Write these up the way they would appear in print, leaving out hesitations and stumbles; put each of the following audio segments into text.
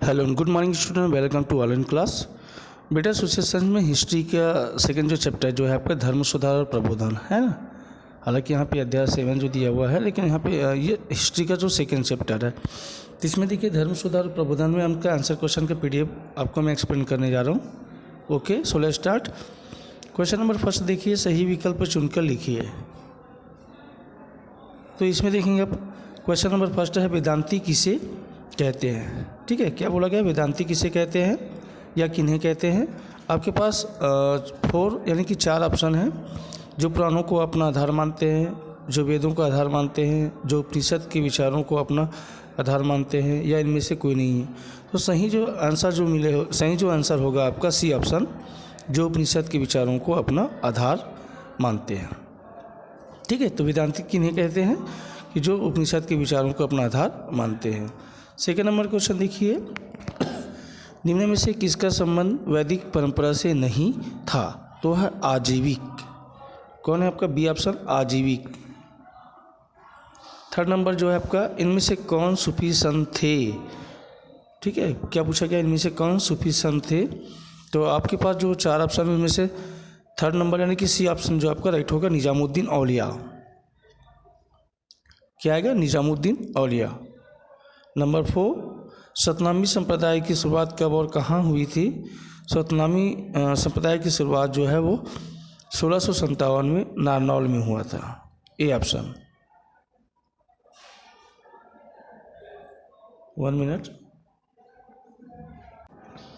Hello good morning student, welcome to online class. बेटा social science में history का second जो चैप्टर जो है आपका धर्म सुधार और प्रबोधन है ना। हालांकि यहाँ पे अध्याय 7 जो दिया हुआ है, लेकिन यहाँ पे ये हिस्ट्री का जो सेकंड चैप्टर है, तो इसमें देखिए धर्म सुधार और प्रबोधन में उनका आंसर क्वेश्चन का PDF आपको मैं एक्सप्लेन करने जा रहा हूँ। Okay, so let's start. Question number first देखिए, सही विकल्प चुनकर लिखिए। तो इसमें देखेंगे आप, क्वेश्चन नंबर फर्स्ट है वेदांती किसे कहते हैं। ठीक है, क्या बोला गया, वेदांती किसे कहते हैं या किन्हें कहते हैं। आपके पास 4 यानी कि 4 ऑप्शन हैं। जो पुराणों को अपना आधार मानते हैं, जो वेदों का आधार मानते हैं, जो उपनिषद के विचारों को अपना आधार मानते हैं, या इनमें से कोई नहीं है। तो सही जो आंसर होगा आपका सी ऑप्शन, जो उपनिषद के विचारों को अपना आधार मानते हैं। ठीक है, तो वेदांती किन्हें कहते हैं कि जो उपनिषद के विचारों को अपना आधार मानते हैं। सेकेंड नंबर क्वेश्चन देखिए, निम्न में से किसका संबंध वैदिक परंपरा से नहीं था। तो है आजीविक। कौन है आपका बी ऑप्शन, आजीविक। थर्ड नंबर जो है आपका, इनमें से कौन सूफी संत थे। ठीक है, क्या पूछा गया, इनमें से कौन सूफी संत थे। तो आपके पास जो 4 ऑप्शन में से थर्ड नंबर यानी कि सी ऑप्शन जो आपका राइट होगा, निजामुद्दीन औलिया। क्या आएगा, निजामुद्दीन औलिया। नंबर 4, सतनामी संप्रदाय की शुरुआत कब और कहाँ हुई थी। सतनामी संप्रदाय की शुरुआत जो है वो 1657 में नारनौल में हुआ था। A option. 1 minute,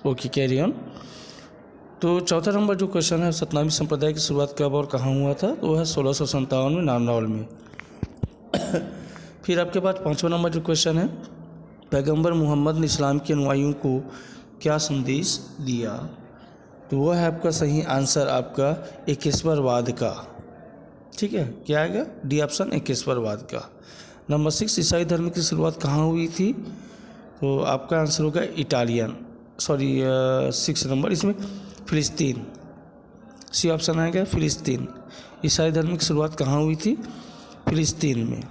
okay carry on. तो चौथा नंबर जो क्वेश्चन है, सतनामी संप्रदाय की शुरुआत कब और कहाँ हुआ था, तो वह है 1657 में नारनौल में। फिर आपके पास 5वां नंबर जो क्वेश्चन है, पैगंबर मोहम्मद ने इस्लाम के अनुयायियों को क्या संदेश दिया। तो वह है आपका सही आंसर आपका एकेश्वरवाद का। ठीक है, क्या आएगा, डी ऑप्शन एकेश्वरवाद का। नंबर 6, ईसाई धर्म की शुरुआत कहाँ हुई थी। तो आपका आंसर होगा इटालियन, 6 नंबर, इसमें फिलिस्तीन। सी ऑप्शन आएगा फिलिस्तीन। ईसाई धर्म की शुरुआत कहाँ हुई थी, फिलिस्तीन में।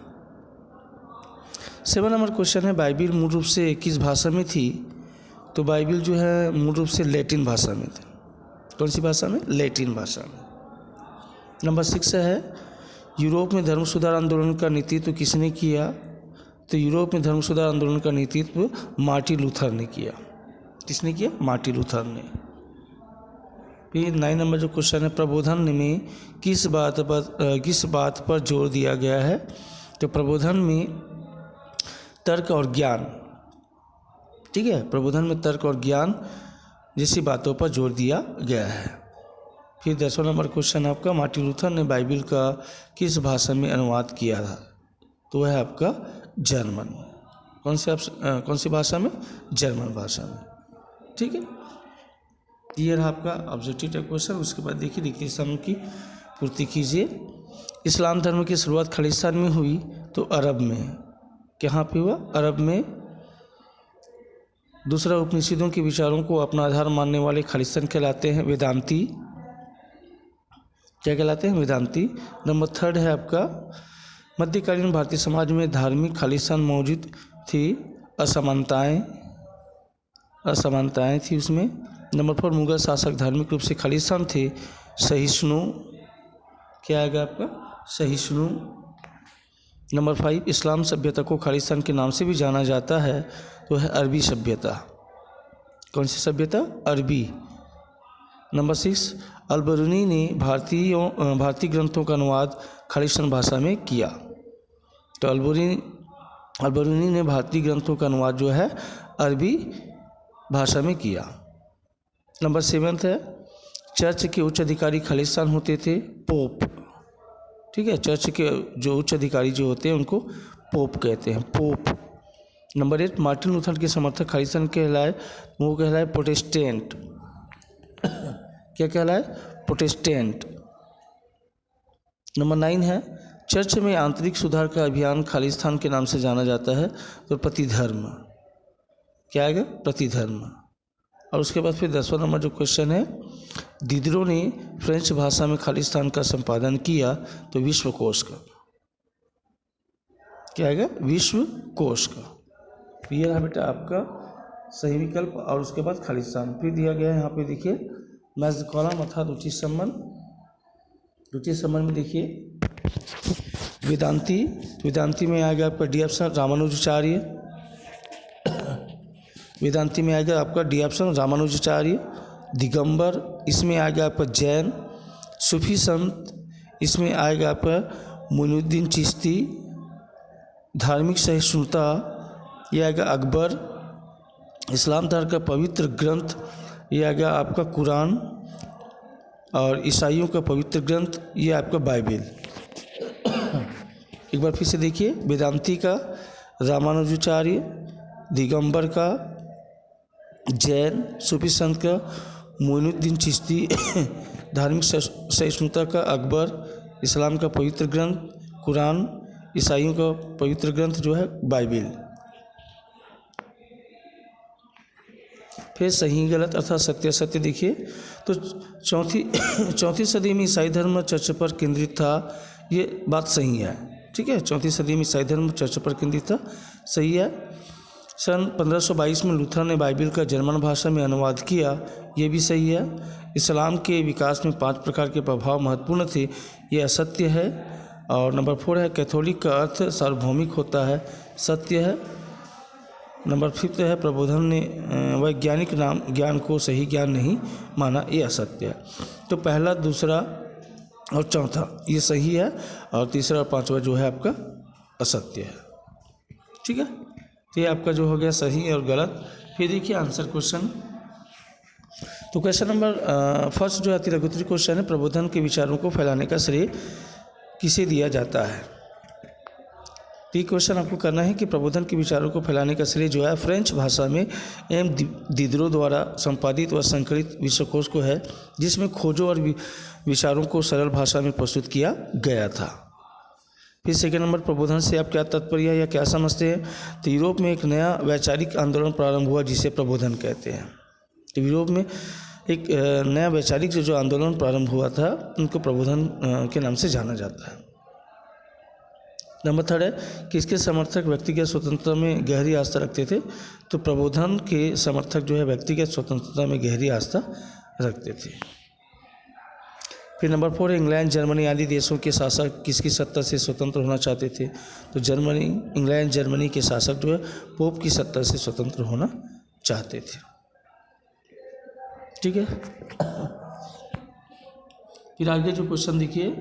7 नंबर क्वेश्चन है, बाइबिल मूल रूप से किस भाषा में थी। तो बाइबिल जो है मूल रूप से लैटिन भाषा में थी। कौन सी भाषा में, लैटिन भाषा में। नंबर 6 है, यूरोप में धर्म सुधार आंदोलन का नेतृत्व किसने किया। तो यूरोप में धर्म सुधार आंदोलन का नेतृत्व मार्टिन लूथर ने किया। किसने किया, मार्टिन लूथर ने। फिर 9 नंबर जो क्वेश्चन है, प्रबोधन में किस बात पर जोर दिया गया है। तो प्रबोधन में तर्क और ज्ञान, ठीक है, प्रबोधन में तर्क और ज्ञान जैसी बातों पर जोर दिया गया है। फिर 10वां नंबर क्वेश्चन आपका, मार्टिन लूथर ने बाइबिल का किस भाषा में अनुवाद किया था। तो वह है आपका जर्मन। कौन सी भाषा में, जर्मन भाषा में। ठीक है, ये रहा आपका ऑब्जेक्टिव क्वेश्चन। उसके बाद देखिए रिक्त स्थानों की पूर्ति कीजिए। इस्लाम धर्म की शुरुआत खालिस्तान में हुई, तो अरब में। कहाँ पे हुआ, अरब में। दूसरा, उपनिषदों के विचारों को अपना आधार मानने वाले खालिस्तान कहलाते हैं वेदांती। क्या कहलाते हैं, वेदांती। नंबर 3 है आपका, मध्यकालीन भारतीय समाज में धार्मिक खालिस्तान मौजूद थी, असमानताएं थी उसमें। नंबर 4, मुगल शासक धार्मिक रूप से खालिस्तान थे, सहिष्णु। क्या आएगा आपका, सहिष्णु। नंबर 5, इस्लाम सभ्यता को खालिस्तान के नाम से भी जाना जाता है, तो है अरबी सभ्यता। कौन सी सभ्यता, अरबी। नंबर 6, अल-बरूनी ने भारतीय ग्रंथों का अनुवाद खालिस्तान भाषा में किया। तो अल-बरूनी ने भारतीय ग्रंथों का अनुवाद जो है अरबी भाषा में किया। नंबर 7 है, चर्च के उच्च अधिकारी खालिस्तान होते थे, पोप। ठीक है, चर्च के जो उच्च अधिकारी जो होते हैं उनको पोप कहते हैं, पोप। नंबर 8, मार्टिन लूथर के समर्थक खालिस्तान कहलाए, वो कहलाए प्रोटेस्टेंट। क्या कहलाए, प्रोटेस्टेंट। नंबर 9 है, चर्च में आंतरिक सुधार का अभियान खालिस्तान के नाम से जाना जाता है, तो प्रतिधर्म। क्या आएगा, प्रतिधर्म। और उसके बाद फिर 10वां नंबर जो क्वेश्चन है, दिदरो ने फ्रेंच भाषा में खालिस्तान का संपादन किया, तो विश्वकोश का। क्या आएगा, विश्व कोश का। ये रहा बेटा आपका सही विकल्प और उसके बाद खाली स्थान। फिर दिया गया है यहाँ पे देखिए मैच द कॉलम अर्थात उचित संबंध। उचित संबंध में देखिए वेदांती, वेदांती में आएगा आपका डी ऑप्शन रामानुजाचार्य। वेदांती में आएगा आपका डी ऑप्शन रामानुजाचार्य। दिगंबर, इसमें आएगा आपका जैन। सूफी संत, इसमें आएगा आपका मोइनुद्दीन चिश्ती। धार्मिक सहिष्णुता, यह आएगा अकबर। इस्लाम धर्म का पवित्र ग्रंथ, यह आएगा आपका कुरान। और ईसाइयों का पवित्र ग्रंथ, ये आपका बाइबिल। एक बार फिर से देखिए वेदांती का रामानुजाचार्य, दिगंबर का जैन, सूफी संत का मोइनुद्दीन चिश्ती, धार्मिक सहिष्णुता का अकबर, इस्लाम का पवित्र ग्रंथ कुरान, ईसाइयों का पवित्र ग्रंथ जो है बाइबिल। फिर सही गलत अर्थात सत्य असत्य देखिए तो चौथी सदी में ईसाई धर्म चर्च पर केंद्रित था, ये बात सही है। ठीक है, चौथी सदी में ईसाई धर्म चर्च पर केंद्रित था, सही है। सन 1522 में लूथर ने बाइबिल का जर्मन भाषा में अनुवाद किया, ये भी सही है। इस्लाम के विकास में 5 प्रकार के प्रभाव महत्वपूर्ण थे, ये असत्य है। और नंबर 4 है कैथोलिक का अर्थ सार्वभौमिक होता है, सत्य है। नंबर 5 है प्रबोधन ने वैज्ञानिक ज्ञान को सही ज्ञान नहीं माना, ये असत्य है। तो पहला, दूसरा और चौथा ये सही है और तीसरा और पांचवा जो है आपका असत्य है। ठीक है, तो ये आपका जो हो गया सही और गलत। फिर देखिए आंसर क्वेश्चन। तो क्वेश्चन नंबर फर्स्ट जो है लघुत्तरी क्वेश्चन है, प्रबोधन के विचारों को फैलाने का श्रेय किसे दिया जाता है। तो ये क्वेश्चन आपको करना है कि प्रबोधन के विचारों को फैलाने का श्रेय जो है फ्रेंच भाषा में एम दिदरो द्वारा संपादित व संकलित विश्वकोश को है, जिसमें खोजों और विचारों को सरल भाषा में प्रस्तुत किया गया था। फिर सेकेंड नंबर, प्रबोधन से आप क्या तात्पर्य है या क्या समझते हैं। तो यूरोप में एक नया वैचारिक आंदोलन प्रारंभ हुआ जिसे प्रबोधन कहते हैं। तो यूरोप में एक नया वैचारिक जो आंदोलन प्रारंभ हुआ था उनको प्रबोधन के नाम से जाना जाता है। नंबर 3 है किसके समर्थक व्यक्तिगत स्वतंत्रता में गहरी आस्था रखते थे। तो प्रबोधन के समर्थक जो है व्यक्तिगत स्वतंत्रता में गहरी आस्था रखते थे। फिर नंबर 4 है इंग्लैंड, जर्मनी आदि देशों के शासक किसकी सत्ता से स्वतंत्र होना चाहते थे। तो इंग्लैंड, जर्मनी के शासक जो है पोप की सत्ता से स्वतंत्र होना चाहते थे। ठीक है, फिर आगे जो क्वेश्चन देखिए,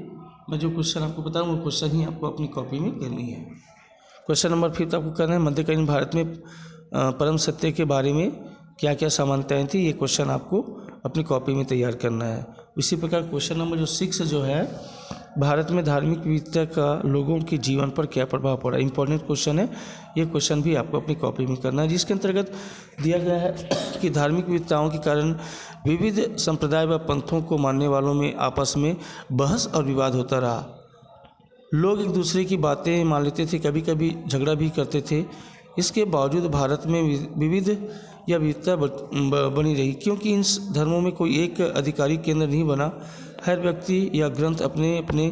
मैं जो क्वेश्चन आपको बताऊँ वो क्वेश्चन ही आपको अपनी कॉपी में करनी है। क्वेश्चन नंबर 5 आपको करना है मध्यकालीन भारत में परम सत्य के बारे में क्या क्या समानताएं थी। ये क्वेश्चन आपको अपनी कॉपी में तैयार करना है। इसी प्रकार क्वेश्चन नंबर जो 6 जो है भारत में धार्मिक विविधता का लोगों के जीवन पर क्या प्रभाव पड़ा। इंपॉर्टेंट क्वेश्चन है, ये क्वेश्चन भी आपको अपनी कॉपी में करना है, जिसके अंतर्गत दिया गया है कि धार्मिक विविधताओं के कारण विविध संप्रदाय व पंथों को मानने वालों में आपस में बहस और विवाद होता रहा। लोग एक दूसरे की बातें मान लेते थे, कभी कभी झगड़ा भी करते थे। इसके बावजूद भारत में विविध या विविधता बनी रही, क्योंकि इन धर्मों में कोई एक आधिकारिक केंद्र नहीं बना। हर व्यक्ति या ग्रंथ अपने अपने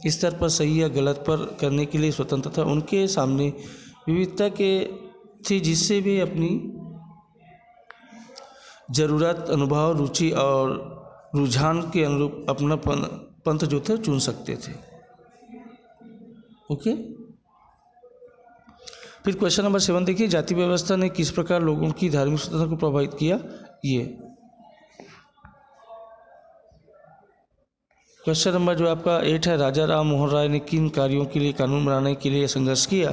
स्तर पर सही या गलत पर करने के लिए स्वतंत्र था। उनके सामने विविधता के थी, जिससे वे अपनी ज़रूरत, अनुभव, रुचि और रुझान के अनुरूप अपना पंथ जो थे चुन सकते थे। ओके, फिर क्वेश्चन नंबर 7 देखिए, जाति व्यवस्था ने किस प्रकार लोगों की धार्मिक स्वतंत्रता को प्रभावित किया। ये क्वेश्चन नंबर जो आपका 8 है, राजा राम मोहन राय ने किन कार्यों के लिए कानून बनाने के लिए संघर्ष किया।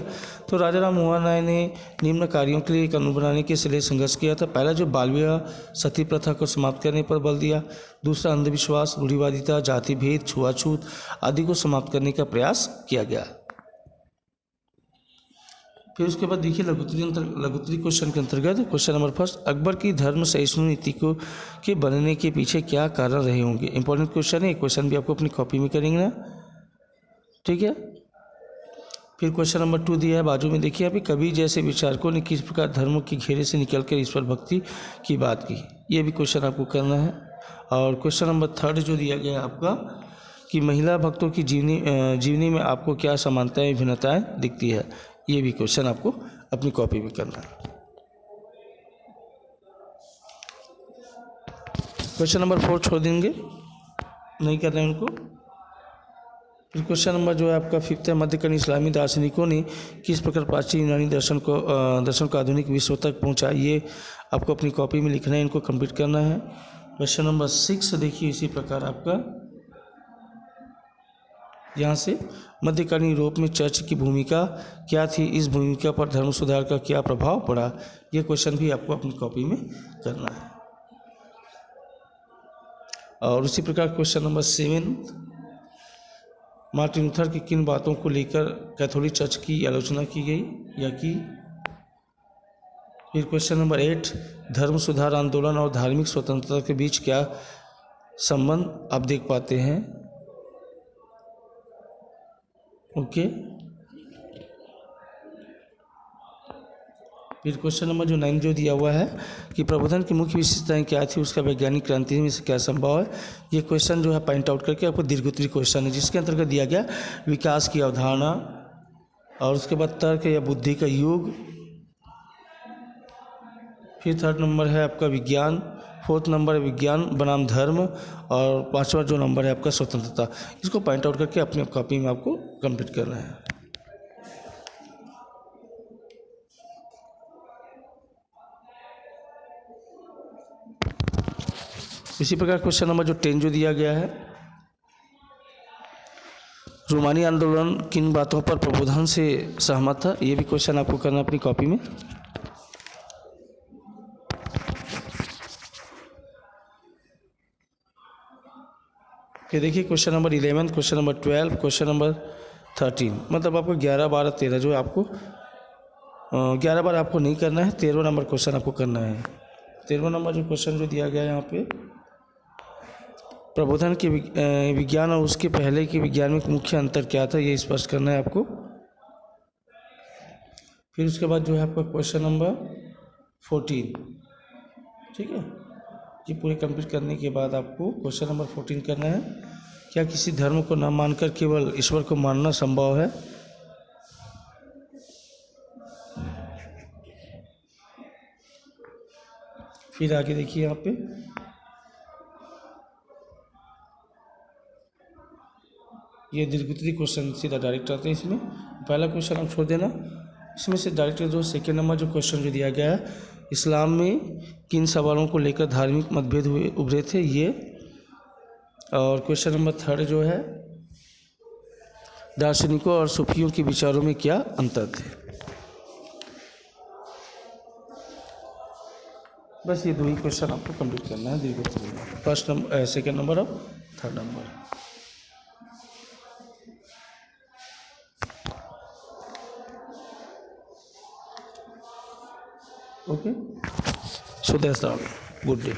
तो राजा राम मोहन राय ने निम्न कार्यों के लिए कानून बनाने के लिए संघर्ष किया था। पहला जो बाल विवाह, सती प्रथा को समाप्त करने पर बल दिया। दूसरा अंधविश्वास, रूढ़िवादिता, जाति भेद, छुआछूत आदि को समाप्त करने का प्रयास किया गया। फिर उसके बाद देखिए लघुत्तरी क्वेश्चन के अंतर्गत क्वेश्चन नंबर 1, अकबर की धर्म सहिष्णु नीति को के बनने के पीछे क्या कारण रहे होंगे। इंपॉर्टेंट क्वेश्चन है, क्वेश्चन भी आपको अपनी कॉपी में करेंगे ना। ठीक है, फिर क्वेश्चन नंबर 2 दिया है बाजू में, देखिए अभी कबीर जैसे विचारकों ने किस प्रकार धर्म के घेरे से निकलकर ईश्वर भक्ति की बात की। ये भी क्वेश्चन आपको करना है। और क्वेश्चन नंबर 3 जो दिया गया है आपका कि महिला भक्तों की जीवनी में आपको क्या समानताएं भिन्नताएं दिखती है। ये भी क्वेश्चन आपको अपनी कॉपी में करना है। क्वेश्चन नंबर 4 छोड़ देंगे, नहीं करना है उनको। फिर क्वेश्चन नंबर जो है आपका 5th है, मध्यकालीन इस्लामी दार्शनिकों ने किस प्रकार प्राचीन यूनानी दर्शन को आधुनिक विश्व तक पहुंचाया। ये आपको अपनी कॉपी में लिखना है, इनको कंप्लीट करना है। क्वेश्चन नंबर 6 देखिए इसी प्रकार आपका यहाँ से, मध्यकालीन यूरोप में चर्च की भूमिका क्या थी, इस भूमिका पर धर्म सुधार का क्या प्रभाव पड़ा। ये क्वेश्चन भी आपको अपनी कॉपी में करना है। और उसी प्रकार क्वेश्चन नंबर 7, मार्टिन लूथर की किन बातों को लेकर कैथोलिक चर्च की आलोचना की गई या की। फिर क्वेश्चन नंबर 8, धर्म सुधार आंदोलन और धार्मिक स्वतंत्रता के बीच क्या संबंध आप देख पाते हैं। ओके। फिर क्वेश्चन नंबर जो 9 जो दिया हुआ है कि प्रबोधन की मुख्य विशेषताएं क्या थी, उसका वैज्ञानिक क्रांति में से क्या संभव है। ये क्वेश्चन जो है पॉइंट आउट करके आपको दीर्घोत्तरी क्वेश्चन है, जिसके अंतर्गत दिया गया विकास की अवधारणा, और उसके बाद तर्क या बुद्धि का युग। फिर 3rd नंबर है आपका विज्ञान, 4th नंबर है विज्ञान बनाम धर्म, और 5वां जो नंबर है आपका स्वतंत्रता। इसको पॉइंट आउट करके अपनी कॉपी में आपको कंप्लीट करना है। इसी प्रकार क्वेश्चन नंबर जो 10 जो दिया गया है, रोमानी आंदोलन किन बातों पर प्रबोधन से सहमत था। ये भी क्वेश्चन आपको करना अपनी कॉपी में। फिर देखिए question number 11, question number 12, question number 13, मतलब आपको 11, 12, 13 जो है आपको 11 बार आपको नहीं करना है, 13वां नंबर क्वेश्चन आपको करना है। 13वां नंबर जो क्वेश्चन जो दिया गया है यहाँ पे, प्रबोधन के विज्ञान और उसके पहले के विज्ञान में मुख्य अंतर क्या था, ये स्पष्ट करना है आपको। फिर उसके बाद जो है आपका क्वेश्चन नंबर 14, ठीक है। ये पूरे कंप्लीट करने के बाद आपको क्वेश्चन नंबर 14 करना है, क्या किसी धर्म को न मानकर केवल ईश्वर को मानना संभव है। फिर आगे देखिए यहाँ पे ये दीर्घोत्तरी क्वेश्चन सीधा डायरेक्ट आते हैं। इसमें पहला क्वेश्चन आप छोड़ देना, इसमें से डायरेक्ट जो 2nd नंबर जो क्वेश्चन जो दिया गया है, इस्लाम में किन सवालों को लेकर धार्मिक मतभेद उभरे थे, ये। और क्वेश्चन नंबर 3 जो है, दार्शनिकों और सूफियों के विचारों में क्या अंतर थे। बस ये 2 ही क्वेश्चन आपको कंप्लीट करना है दीर्घोत्तरी में, 1st नंबर 2nd नंबर और 3rd number. Okay, so that's all, good day.